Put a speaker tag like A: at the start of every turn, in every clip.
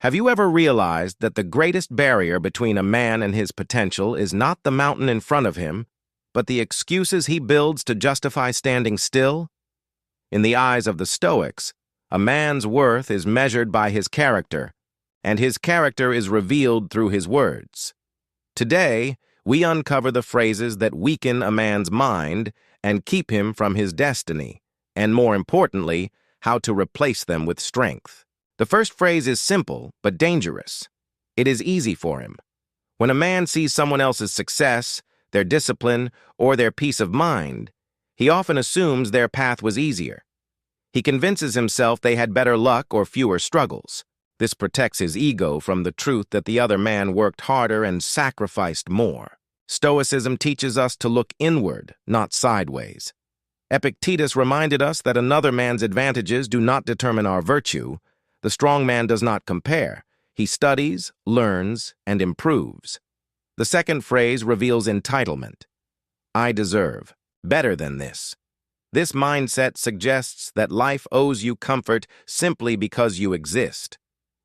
A: Have you ever realized that the greatest barrier between a man and his potential is not the mountain in front of him, but the excuses he builds to justify standing still? In the eyes of the Stoics, a man's worth is measured by his character, and his character is revealed through his words. Today, we uncover the phrases that weaken a man's mind and keep him from his destiny, and more importantly, how to replace them with strength. The first phrase is simple but dangerous. It is easy for him. When a man sees someone else's success, their discipline, or their peace of mind, he often assumes their path was easier. He convinces himself they had better luck or fewer struggles. This protects his ego from the truth that the other man worked harder and sacrificed more. Stoicism teaches us to look inward, not sideways. Epictetus reminded us that another man's advantages do not determine our virtue. The strong man does not compare. He studies, learns, and improves. The second phrase reveals entitlement. I deserve better than this. This mindset suggests that life owes you comfort simply because you exist.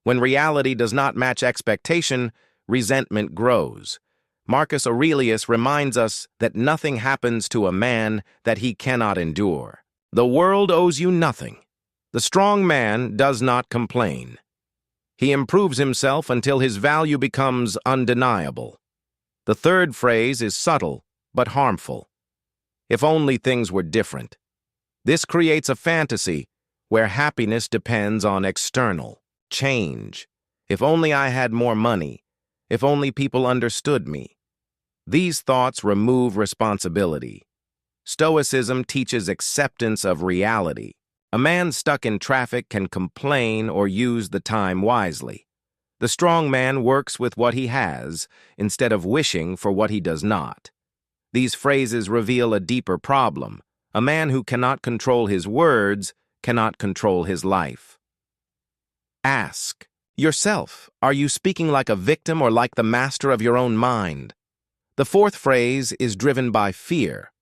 A: When reality does not match expectation, resentment grows. Marcus Aurelius reminds us that nothing happens to a man that he cannot endure. The world owes you nothing. The strong man does not complain. He improves himself until his value becomes undeniable. The third phrase is subtle but harmful. If only things were different. This creates a fantasy where happiness depends on external change. If only I had more money. If only people understood me. These thoughts remove responsibility. Stoicism teaches acceptance of reality. A man stuck in traffic can complain or use the time wisely. The strong man works with what he has instead of wishing for what he does not. These phrases reveal a deeper problem. A man who cannot control his words cannot control his life. Ask yourself, are you speaking like a victim or like the master of your own mind? The fourth phrase is driven by fear.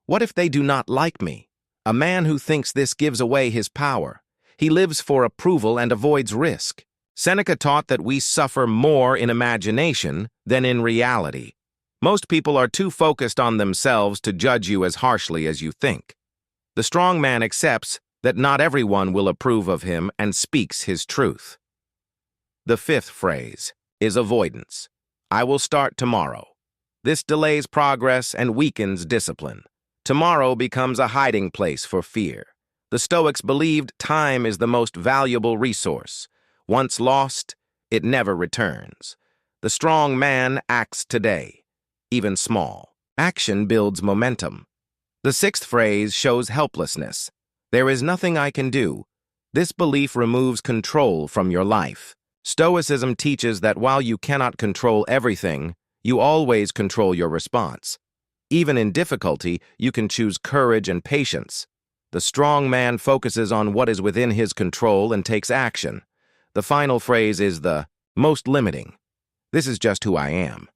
A: What if they do not like me? A man who thinks this gives away his power. He lives for approval and avoids risk. Seneca taught that we suffer more in imagination than in reality. Most people are too focused on themselves to judge you as harshly as you think. The strong man accepts that not everyone will approve of him and speaks his truth. The fifth phrase is avoidance. I will start tomorrow. This delays progress and weakens discipline. Tomorrow becomes a hiding place for fear. The Stoics believed time is the most valuable resource. Once lost, it never returns. The strong man acts today, even small. Action builds momentum. The sixth phrase shows helplessness. There is nothing I can do. This belief removes control from your life. Stoicism teaches that while you cannot control everything, you always control your response. Even in difficulty, you can choose courage and patience. The strong man focuses on what is within his control and takes action. The final phrase is the most limiting. This is just who I am.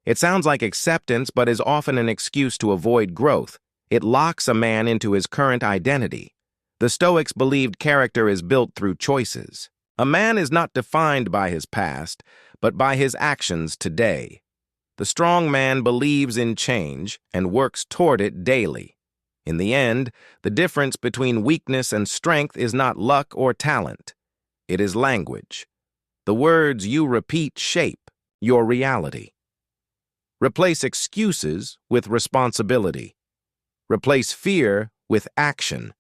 A: It sounds like acceptance, but is often an excuse to avoid growth. It locks a man into his current identity. The Stoics believed character is built through choices. A man is not defined by his past, but by his actions today. The strong man believes in change and works toward it daily. In the end, the difference between weakness and strength is not luck or talent. It is language. The words you repeat shape your reality. Replace excuses with responsibility. Replace fear with action.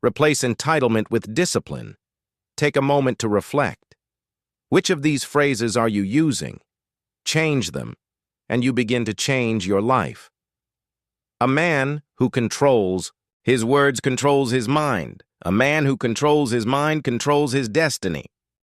A: Replace entitlement with discipline. Take a moment to reflect. Which of these phrases are you using? Change them, and you begin to change your life. A man who controls his words controls his mind. A man who controls his mind controls his destiny.